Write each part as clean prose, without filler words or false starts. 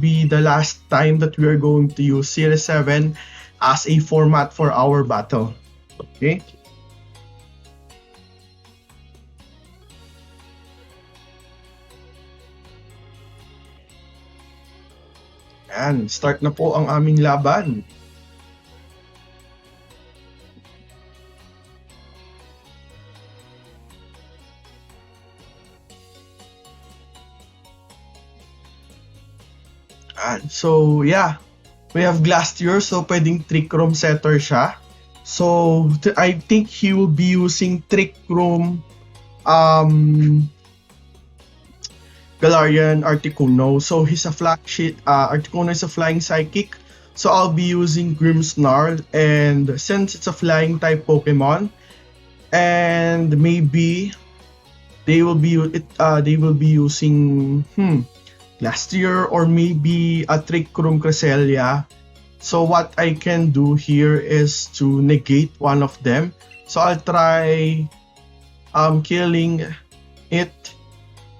be the last time that we are going to use Series 7 as a format for our battle. Okay? Yan, start na po ang aming laban. So, yeah. We have Glastier, so pwedeng Trick Room setter siya. So, I think he will be using Trick Room Galarian Articuno. So, he's a flagship. Articuno is a flying psychic. So, I'll be using Grimmsnarl. And since it's a flying type Pokemon, and maybe they will be using last year or maybe a Trick Room Cresselia. So what I can do here is to negate one of them. So I'll try killing it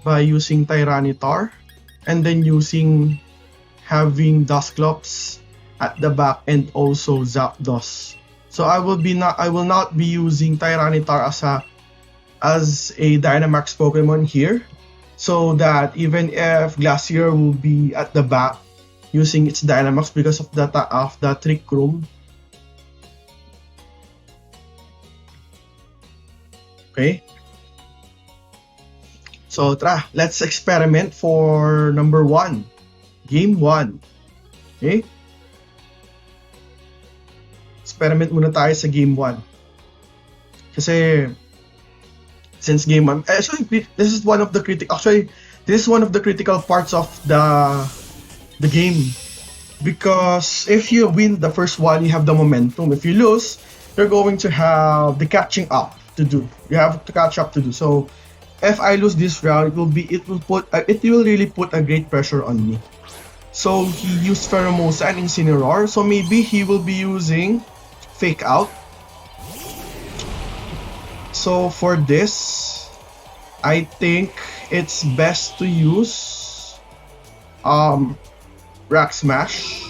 by using Tyranitar and then having Dusclops at the back and also Zapdos. So I will not be using Tyranitar as a Dynamax Pokemon here, so that even if Glacier will be at the back using its Dynamax because of the Trick Room. Okay. So let's experiment for number 1. Game 1. Okay. Experiment muna tayo sa game 1. Kasi since game 1, actually this is one of the critical parts of the game, because if you win the first one, you have the momentum. If you lose, you're going to have the catching up to do. You have to catch up to do. So if I lose this round, it will really put a great pressure on me. So he used Pheromosa and Incineroar, so maybe he will be using Fake Out. So for this, I think it's best to use Rock Smash.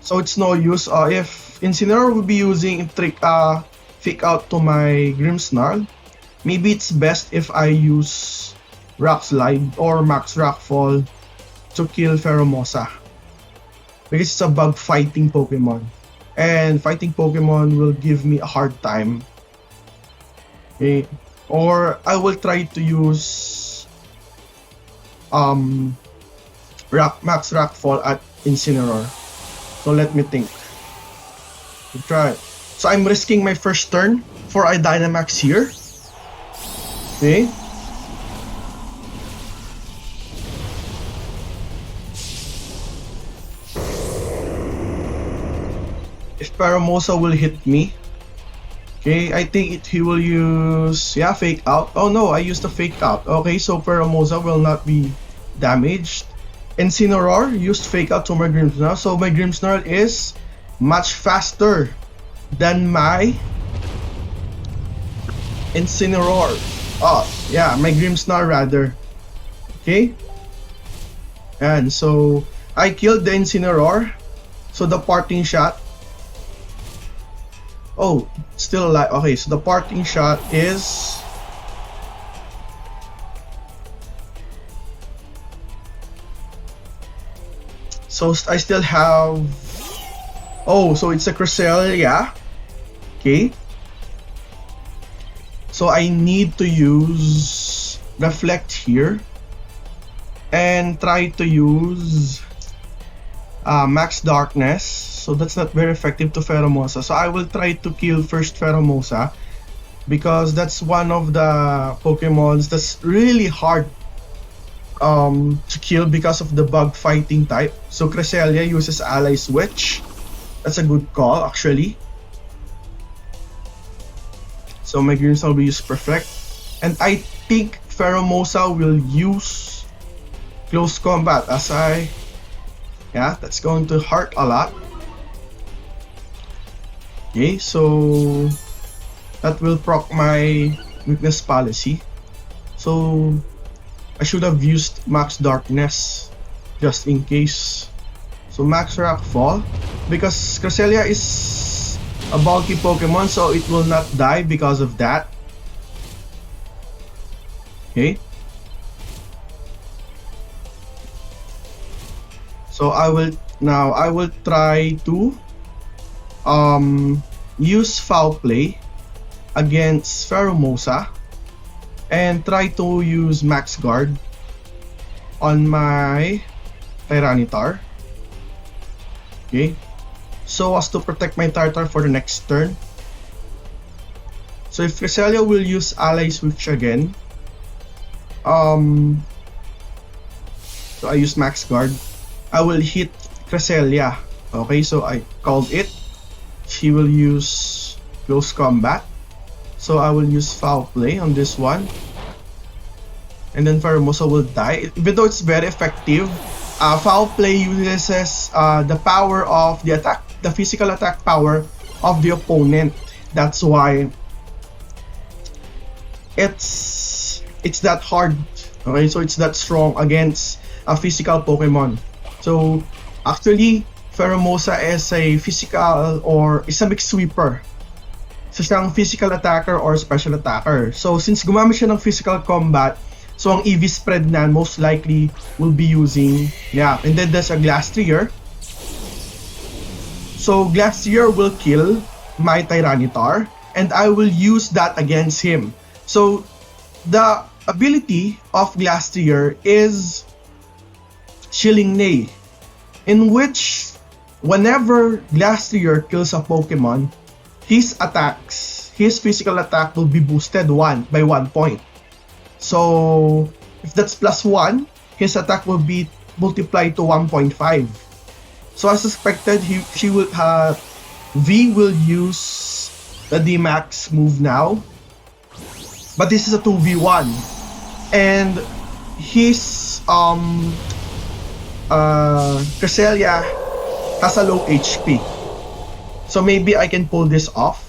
So it's no use if Incineroar will be using Fake Out to my Grimmsnarl. Maybe it's best if I use Rock Slide or Max Rockfall to kill Pheromosa, because it's a bug fighting Pokemon, and fighting Pokemon will give me a hard time. Okay. Or I will try to use Max Rockfall at Incineroar. So let me think. We'll try. So I'm risking my first turn for a Dynamax here. Okay. If Pheromosa will hit me, okay, I think he will use Fake Out. Oh no, I used a Fake Out. Okay, so Pheromosa will not be damaged. Incineroar used Fake Out to my Grimmsnarl, so my Grimmsnarl is much faster than my Incineroar. My Grimmsnarl rather. Okay, and so I killed the Incineroar. So the parting shot. Oh, still alive. Okay, so the parting shot is so I still have. Oh, so it's a Cresselia. Okay. So I need to use Reflect here and try to use Max Darkness. So that's not very effective to Pheromosa. So I will try to kill first Pheromosa, because that's one of the Pokemons that's really hard to kill because of the bug fighting type. So Cresselia uses Ally Switch. That's a good call actually. So my Grimmsnarl will use Perfect. And I think Pheromosa will use Close Combat that's going to hurt a lot. Okay, so that will proc my weakness policy. So I should have used Max Darkness just in case. So Max Rockfall, because Cresselia is a bulky Pokemon, so it will not die because of that. Okay. So I will try to use Foul Play against Pheromosa and try to use Max Guard on my Tyranitar. Okay, so as to protect my Tyranitar for the next turn. So if Cresselia will use Ally Switch again, so I use Max Guard, I will hit Cresselia. Okay, so I called it. She will use Close Combat, so I will use Foul Play on this one, and then Pheromosa will die. Even though it's very effective, Foul Play uses the power of the attack, the physical attack power of the opponent. That's why it's that hard. Okay, so it's that strong against a physical Pokemon. So actually, Pheromosa is a physical or is a mixed sweeper. So siyang physical attacker or special attacker. So since gumamit siya ng physical combat, so ang Eevees spread na most likely will be using, yeah, and then there's a Glastrier. So Glastrier will kill my Tyranitar and I will use that against him. So the ability of Glastrier is Chilling Neigh, in which whenever Glastrier kills a Pokemon, his physical attack will be boosted by 1 point. So if that's +1, his attack will be multiplied to 1.5. So as expected, V will use the D-Max move now, but this is a 2v1, and his Cresselia has a low HP. So maybe I can pull this off.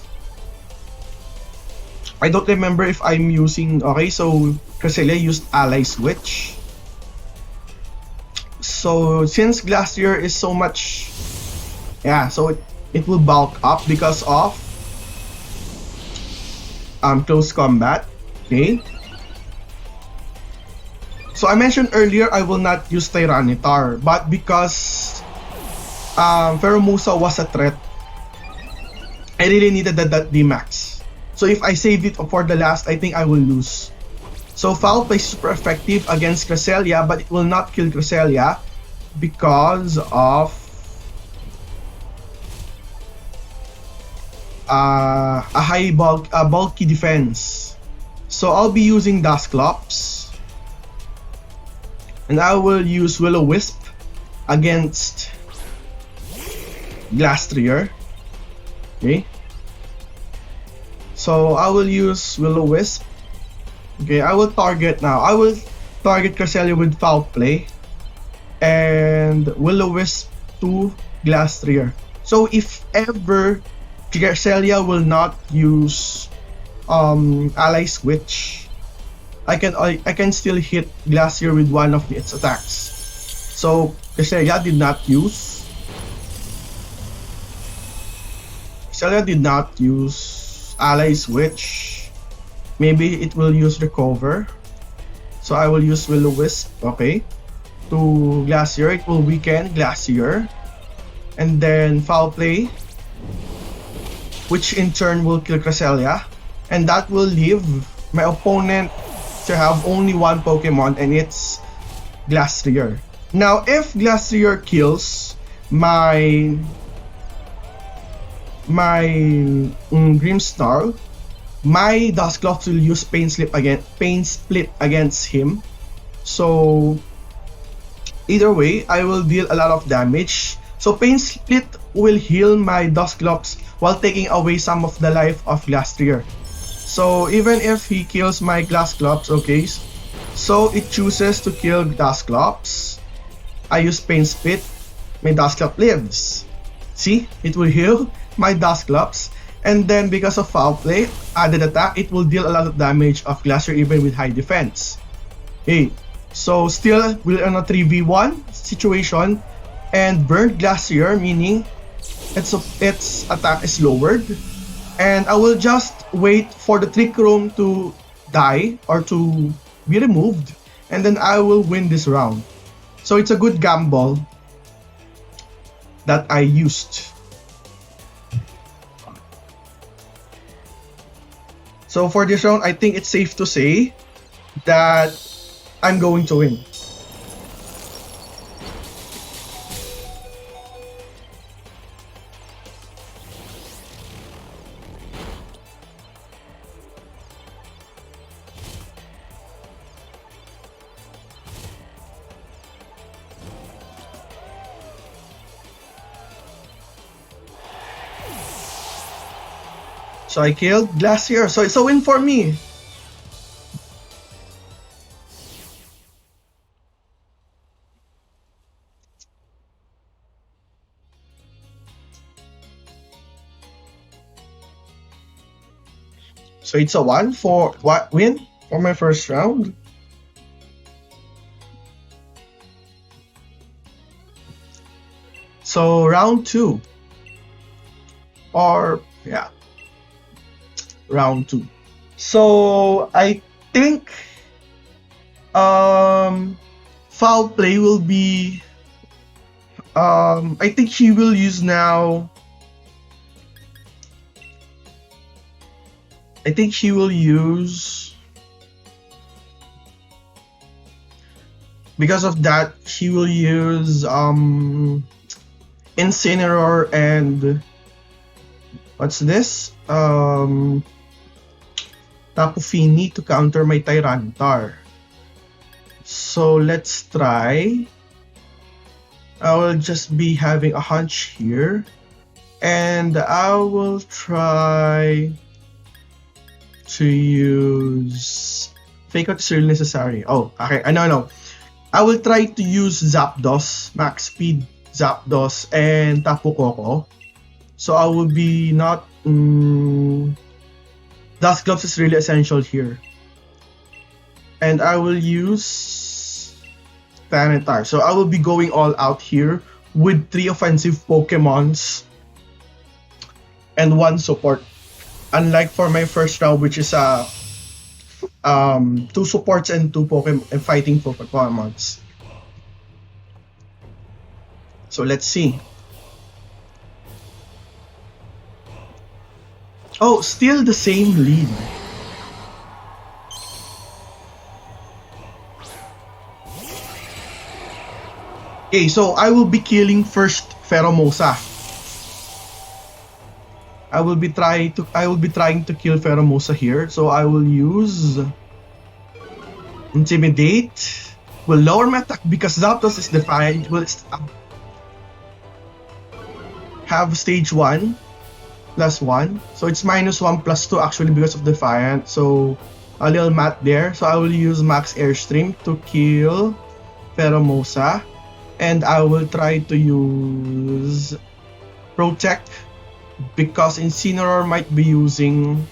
I don't remember if I'm using, okay, so Cresselia used Ally Switch. So since Glastrier is so much, yeah, so it will bulk up because of close combat. Okay. So I mentioned earlier I will not use Tyranitar, but because Pheromosa was a threat, I really needed that D-Max. So if I save it for the last, I think I will lose. So Foul Play is super effective against Cresselia, but it will not kill Cresselia because of a bulky defense. So I'll be using Dusclops, and I will use Will-O-Wisp against Glastrier. Okay. So I will use Will-O-Wisp. Okay, I will target Cresselia with Foul Play and Will-O-Wisp to Glastrier. So if ever Cresselia will not use Ally Switch, I can still hit Glastrier with one of its attacks. So Cresselia did not use Ally Switch. Maybe it will use Recover. So I will use Will-O-Wisp, okay, to Glastrier. It will weaken Glastrier. And then Foul Play, which in turn will kill Cresselia. And that will leave my opponent to have only one Pokemon, and it's Glastrier. Now, if Glastrier kills my Grimmsnarl, my Dusclops will use Pain Split against him. So either way, I will deal a lot of damage. So Pain Split will heal my Dusclops while taking away some of the life of Glastrier. So even if he kills my Dusclops, okay, so it chooses to kill Dusclops, I use Pain Split, my Dusclops lives. See, it will heal my Dusclops, and then because of Foul Play, added attack, it will deal a lot of damage of Glastrier even with high defense. Okay, So still we're on a 3v1 situation, and Burnt Glacier, meaning its attack is lowered. And I will just wait for the Trick Room to die or to be removed, and then I will win this round. So it's a good gamble that I used. So for this round, I think it's safe to say that I'm going to win. So I killed Glacier, so it's a win for me. So it's a 1 for what win for my first round. So round 2. Or yeah. Round 2. So I think foul play will be I think he will use now. I think he will use, because of that, he will use Incineroar and what's this? Tapu Fini to counter my Tyranitar. So let's try. I will just be having a hunch here, and I will try to use Fake Out is really necessary. Oh, okay. I know. I will try to use Zapdos, Max Speed Zapdos, and Tapu Koko. So I will be not. Dust Gloves is really essential here. And I will use Tyranitar. So I will be going all out here with 3 offensive Pokemons and 1 support. Unlike for my first round, which is 2 supports and 2 fighting Pokemons. So let's see. Oh, still the same lead. Okay, so I will be killing first Pheromosa. I will be trying to kill Pheromosa here. So I will use Intimidate. Will lower my attack because Zapdos is defiant. Will have stage 1 plus 1. So it's -1 plus 2 actually because of Defiant. So a little math there. So I will use Max Airstream to kill Pheromosa. And I will try to use Protect because Incineroar might be using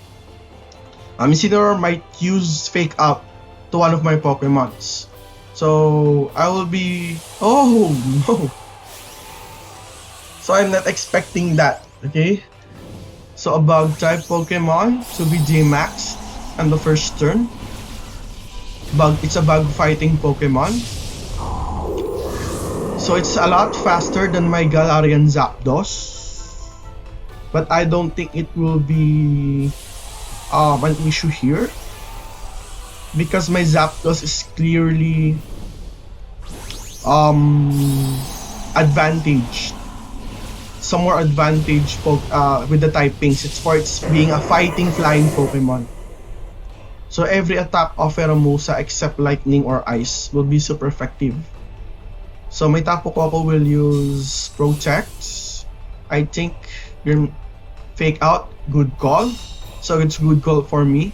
Incineroar might use Fake Out to one of my Pokemons. So I will be, oh no. So I'm not expecting that, okay? So a bug type Pokemon to be J-Max on the first turn. It's a bug fighting Pokemon. So it's a lot faster than my Galarian Zapdos. But I don't think it will be an issue here. Because my Zapdos is clearly advantaged. Some more advantage with the typings. It's for its being a fighting flying Pokemon. So every attack of Pheromosa except lightning or ice will be super effective. So my Tapu Koko will use Protect. I think your Fake Out, good call. So it's good call for me.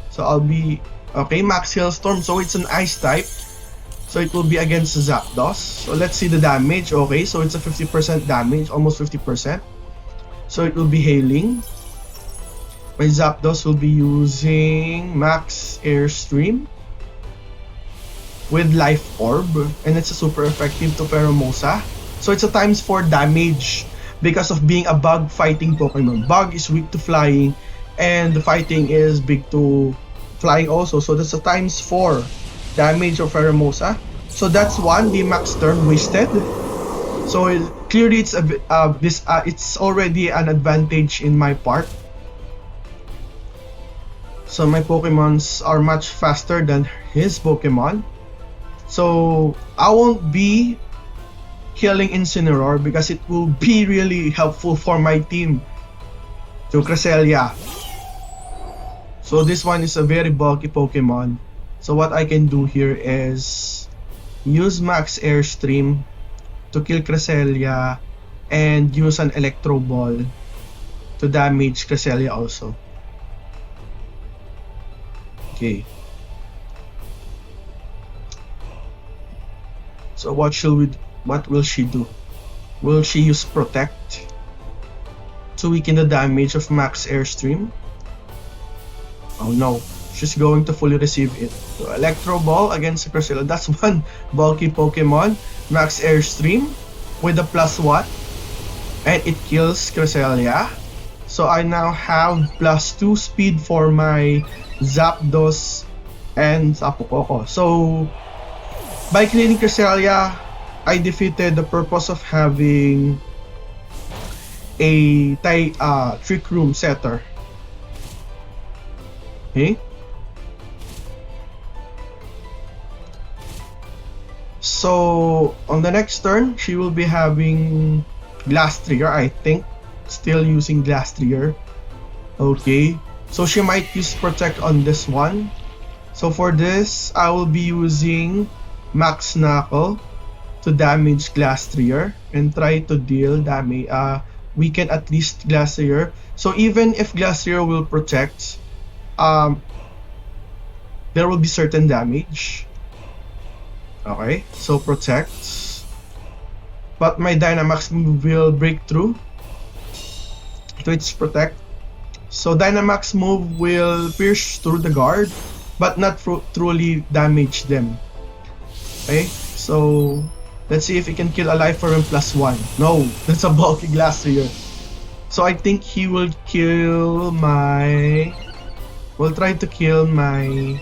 So I'll be okay. Max Hailstorm. So it's an ice type. So it will be against Zapdos. So let's see the damage. Okay, so it's a 50% damage, almost 50%. So it will be hailing. My Zapdos will be using Max Airstream. with Life Orb, and it's a super effective to Pheromosa. So it's a times 4 damage because of being a bug fighting Pokemon. Bug is weak to flying, and the fighting is big to flying also. So that's a times 4 damage of Pheromosa. So that's one, the max turn wasted. So clearly it's a it's already an advantage in my part. So my Pokemons are much faster than his Pokemon. So I won't be killing Incineroar because it will be really helpful for my team to Cresselia. So this one is a very bulky Pokemon. So what I can do here is use Max Airstream to kill Cresselia and use an Electro Ball to damage Cresselia also. Okay. So what will she do? Will she use Protect to weaken the damage of Max Airstream? Oh no, she's going to fully receive it. So Electro Ball against Cresselia. That's one bulky Pokemon. Max Airstream with a +1, and it kills Cresselia. So I now have +2 speed for my Zapdos and Tapu Koko. So by killing Cresselia, I defeated the purpose of having a Trick Room setter. Okay. So on the next turn, she will be having Glass Trigger, I think. Still using Glass Trigger. Okay. So she might use Protect on this one. So for this, I will be using Max Knuckle to damage Glass Trigger and try to deal damage, weaken at least Glass Trigger. So even if Glass Trigger will protect, there will be certain damage. Okay, so Protect. But my Dynamax move will break through to its Protect. So Dynamax move will pierce through the guard, but not truly damage them. Okay, so let's see if he can kill a Life Orb +1. No, that's a bulky Glass Trigger. So I think he will kill my... Will try to kill my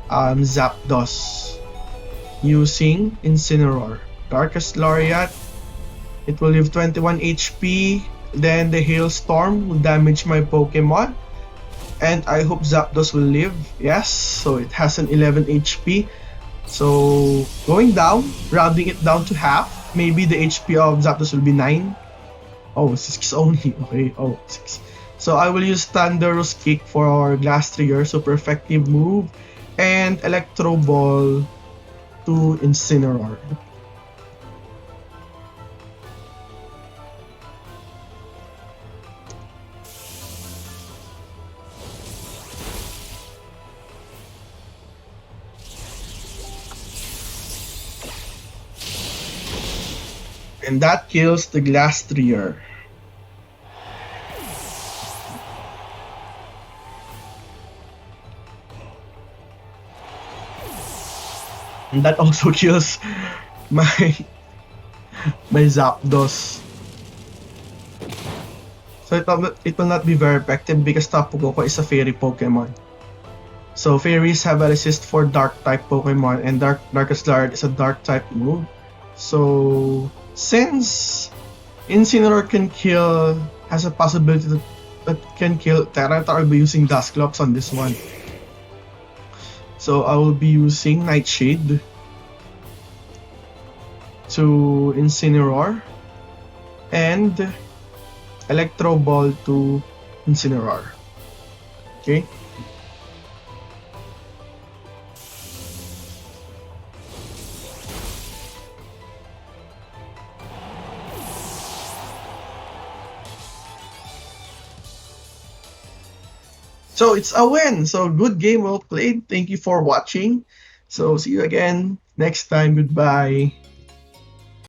Zapdos using Incineroar. Darkest Lariat. It will leave 21 HP. Then the Hailstorm will damage my Pokemon. And I hope Zapdos will live. Yes, so it has an 11 HP. So going down, rounding it down to half. Maybe the HP of Zapdos will be 9. Oh, 6 only. Okay, oh, 6. So I will use Thunderous Kick for our Glass Trigger, super effective move. And Electro Ball to Incineroar. And that kills the Glass Trigger. And that also kills my Zapdos. So it will not be very effective because Tapu Koko is a fairy Pokemon. So fairies have a resist for dark type Pokemon, and Darkest Lariat is a dark type move. So since Incineroar has a possibility that can kill Tyranitar, I'll be using Dusclops on this one. So I will be using Nightshade to Incineroar and Electro Ball to Incineroar. Okay. So it's a win. So good game, well played. Thank you for watching. So see you again next time. Goodbye.